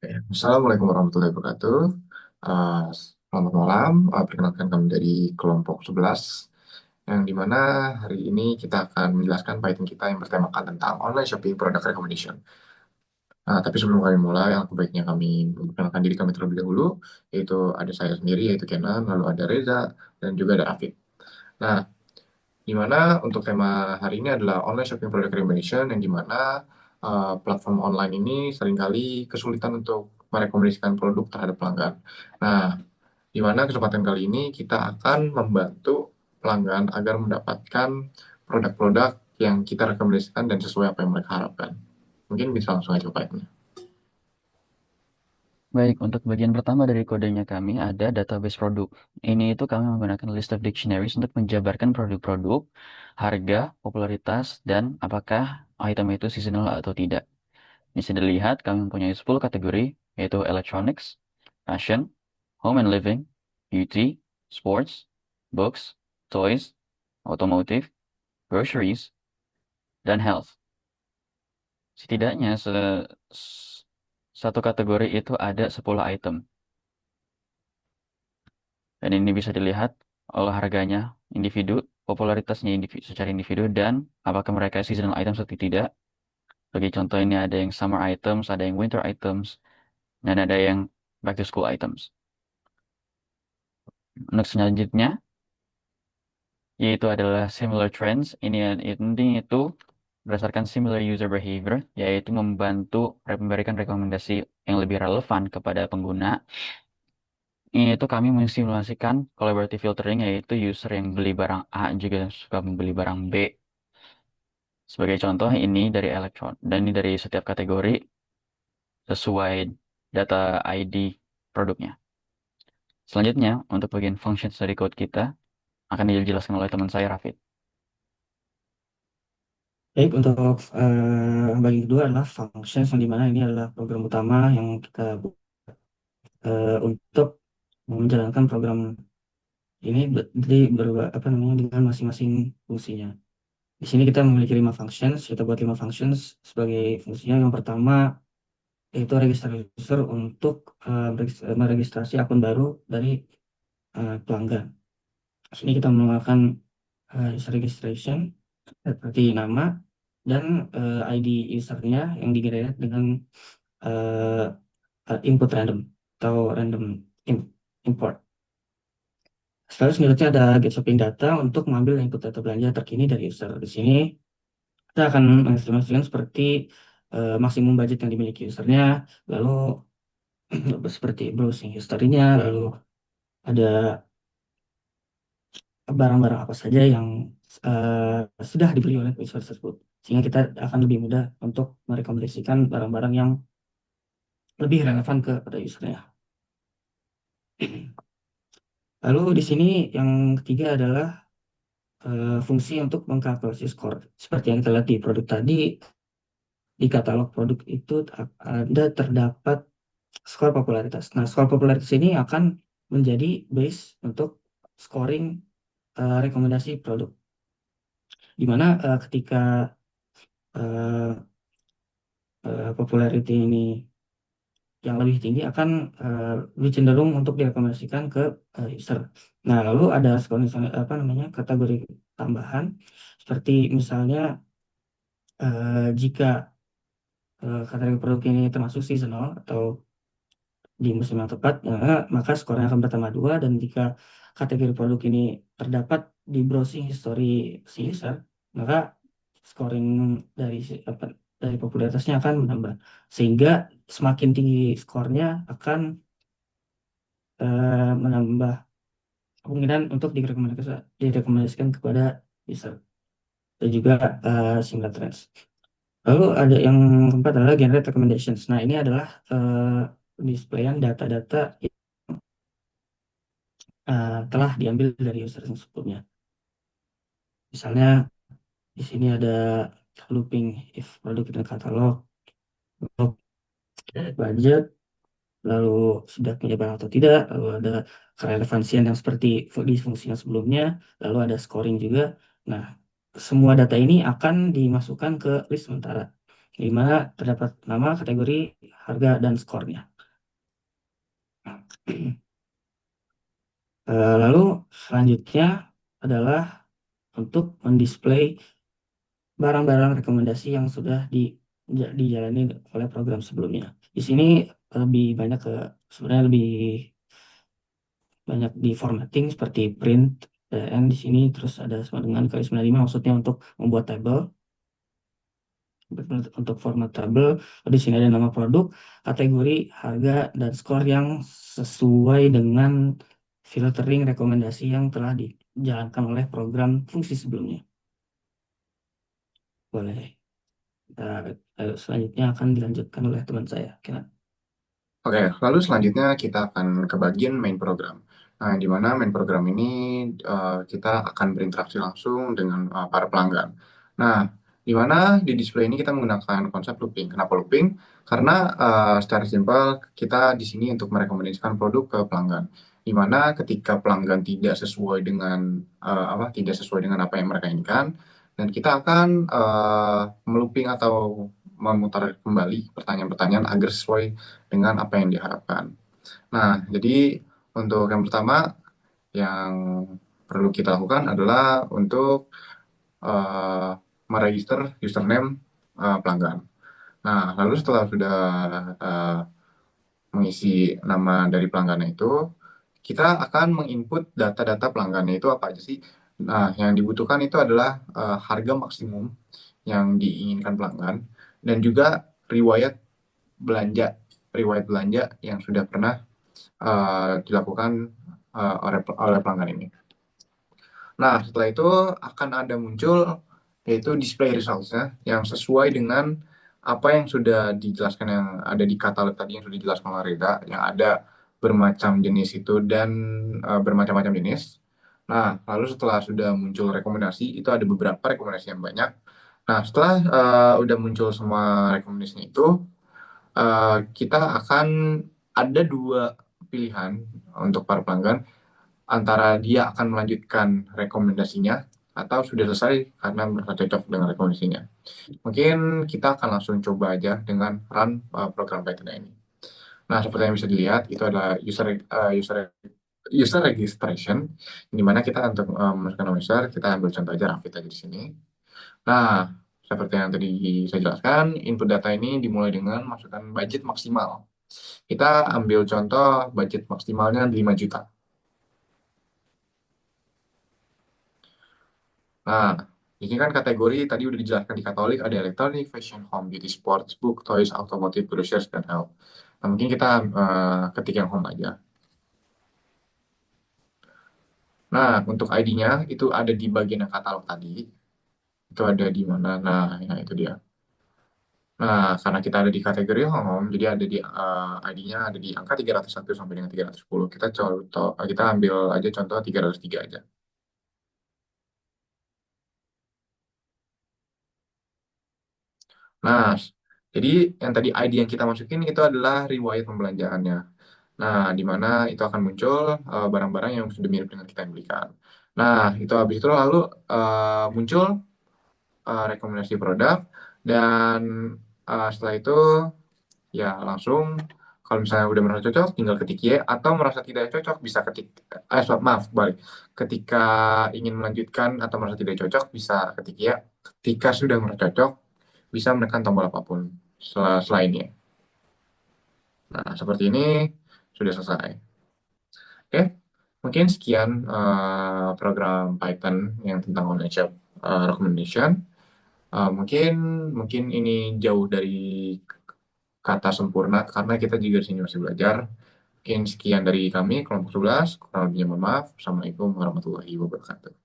Assalamualaikum warahmatullahi wabarakatuh. Selamat malam. Perkenalkan kami dari kelompok 11, yang dimana hari ini kita akan menjelaskan python kita yang bertemakan tentang online shopping product recommendation. Tapi sebelum kami mulai, alangkah baiknya kami memperkenalkan diri kami terlebih dahulu, yaitu ada saya sendiri, yaitu Kenan, lalu ada Reza, dan juga ada Afid. Nah, di mana untuk tema hari ini adalah online shopping product recommendation, yang dimana platform online ini seringkali kesulitan untuk merekomendasikan produk terhadap pelanggan. Nah, di mana kesempatan kali ini kita akan membantu pelanggan agar mendapatkan produk-produk yang kita rekomendasikan dan sesuai apa yang mereka harapkan. Mungkin bisa langsung aja Pak. Baik, untuk bagian pertama dari kodenya kami ada database produk. Ini itu kami menggunakan list of dictionaries untuk menjabarkan produk-produk, harga, popularitas, dan apakah item itu seasonal atau tidak. Bisa dilihat kami mempunyai 10 kategori, yaitu electronics, fashion, home and living, beauty, sports, books, toys, automotive, groceries, dan health. Setidaknya satu kategori itu ada 10 item. Dan ini bisa dilihat oleh harganya individu, popularitasnya secara individu, dan apakah mereka seasonal items atau tidak. Bagi contoh ini ada yang summer items, ada yang winter items, dan ada yang back to school items. Untuk selanjutnya, yaitu adalah similar trends. Ini itu berdasarkan similar user behavior, yaitu membantu memberikan rekomendasi yang lebih relevan kepada pengguna. Ini itu kami mensimulasikan collaborative filtering, yaitu user yang beli barang A juga suka membeli barang B. Sebagai contoh, ini dari elektron, dan ini dari setiap kategori sesuai data ID produknya. Selanjutnya, untuk bagian functions dari code kita, akan dijelaskan oleh teman saya, Rafid. Baik, untuk bagian kedua adalah functions yang dimana ini adalah program utama yang kita buat untuk menjalankan program ini apa namanya dengan masing-masing fungsinya. Di sini kita memiliki 5 functions, kita buat 5 functions sebagai fungsinya. Yang pertama yaitu register user untuk meregistrasi akun baru dari pelanggan. Di sini kita menggunakan user registration seperti nama dan ID usernya yang digenerate dengan eh, input random atau random import. Setelah selanjutnya ada get shopping data untuk mengambil input data belanja terkini dari user. Di sini kita akan menginformasikan seperti maksimum budget yang dimiliki usernya, lalu seperti browsing historinya, lalu ada barang-barang apa saja yang sudah dibeli oleh user tersebut. Sehingga kita akan lebih mudah untuk merekomendasikan barang-barang yang lebih relevan kepada usernya. Lalu di sini yang ketiga adalah fungsi untuk mengkalkulasi skor. Seperti yang kita lihat di produk tadi, di katalog produk itu ada terdapat skor popularitas. Nah, skor popularitas ini akan menjadi base untuk scoring rekomendasi produk. Di mana ketika uh, popularity ini yang lebih tinggi akan lebih cenderung untuk direkomendasikan ke user. Nah, lalu ada scoring apa namanya kategori tambahan seperti misalnya jika kategori produk ini termasuk seasonal atau di musim yang tepat, maka skornya akan bertambah 2, dan jika kategori produk ini terdapat di browsing history si user, maka scoring dari dari popularitasnya akan menambah, sehingga semakin tinggi skornya akan menambah kemungkinan untuk direkomendasikan kepada user, dan juga similar trends. Lalu ada yang keempat adalah generate recommendations. Nah, ini adalah displayan data-data yang telah diambil dari user yang sebelumnya. Misalnya di sini ada looping if produk itu katalog, untuk budget, lalu sudah punya barang atau tidak, lalu ada kerelevansian yang seperti di fungsi yang sebelumnya, lalu ada scoring juga. Nah, semua data ini akan dimasukkan ke list sementara, di mana terdapat nama, kategori, harga, dan skornya. Lalu selanjutnya adalah untuk mendisplay barang-barang rekomendasi yang sudah dijalani oleh program sebelumnya. Di sini lebih banyak ke sebenarnya lebih banyak di formatting seperti print dan di sini terus ada sama dengan kali 95 maksudnya untuk membuat tabel. Untuk format tabel, di sini ada nama produk, kategori, harga, dan skor yang sesuai dengan filtering rekomendasi yang telah dijalankan oleh program fungsi sebelumnya. Boleh. Selanjutnya akan dilanjutkan oleh teman saya. Kira. Oke, lalu selanjutnya kita akan ke bagian main program. Nah, di mana main program ini kita akan berinteraksi langsung dengan para pelanggan. Nah, di mana di display ini kita menggunakan konsep looping. Kenapa looping? Karena secara simpel kita di sini untuk merekomendasikan produk ke pelanggan. Di mana ketika pelanggan tidak sesuai dengan tidak sesuai dengan apa yang mereka inginkan, dan kita akan melooping atau memutar kembali pertanyaan-pertanyaan agar sesuai dengan apa yang diharapkan. Nah, jadi untuk yang pertama yang perlu kita lakukan adalah untuk uh, meregister username pelanggan. Nah, lalu setelah sudah uh, mengisi nama dari pelanggannya itu, kita akan menginput data-data pelanggannya itu apa aja sih. Nah, yang dibutuhkan itu adalah harga maksimum yang diinginkan pelanggan dan juga riwayat belanja riwayat belanja yang sudah pernah dilakukan oleh pelanggan ini. Nah, setelah itu akan ada muncul yaitu display results-nya yang sesuai dengan apa yang sudah dijelaskan yang ada di katalog tadi yang sudah dijelaskan oleh Reda, yang ada bermacam jenis itu dan bermacam-macam jenis. Nah, lalu setelah sudah muncul rekomendasi, itu ada beberapa rekomendasi yang banyak. Nah, setelah udah muncul semua rekomendasi itu, kita akan ada dua pilihan untuk para pelanggan antara dia akan melanjutkan rekomendasinya atau sudah selesai karena merasa cocok dengan rekomendasinya. Mungkin kita akan langsung coba aja dengan run program Python ini. Nah, seperti yang bisa dilihat itu adalah user registration, di mana kita untuk memasukkan nama user, kita ambil contoh aja Rafid aja di sini. Nah, seperti yang tadi saya jelaskan, input data ini dimulai dengan masukkan budget maksimal. Kita ambil contoh budget maksimalnya 5 juta. Nah, di sini kan kategori tadi udah dijelaskan di Katolik ada elektronik, fashion, home, beauty, sports, book, toys, automotive, groceries, dan health. Nah, mungkin kita ketik yang home aja. Nah, untuk ID-nya itu ada di bagian yang katalog tadi. Itu ada di mana? Nah, ya itu dia. Nah, karena kita ada di kategori home, jadi ada di ID-nya ada di angka 301 sampai dengan 310. Kita ambil aja contoh 303 aja. Nah, jadi yang tadi ID yang kita masukin itu adalah riwayat pembelanjaannya. Nah, di mana itu akan muncul barang-barang yang sudah mirip dengan kita yang belikan. Nah, itu habis itu lalu muncul rekomendasi produk dan setelah itu ya langsung kalau misalnya udah merasa cocok tinggal ketik Y atau merasa tidak cocok bisa ketik maaf balik ketika ingin melanjutkan atau merasa tidak cocok bisa ketik Y, ketika sudah merasa cocok bisa menekan tombol apapun selainnya. Nah, seperti ini sudah selesai. Oke, mungkin sekian program Python yang tentang online shop recommendation. Mungkin mungkin ini jauh dari kata sempurna karena kita juga di sini masih belajar. Mungkin sekian dari kami kelompok 11. Kurang lebihnya mohon maaf. Assalamualaikum warahmatullahi wabarakatuh.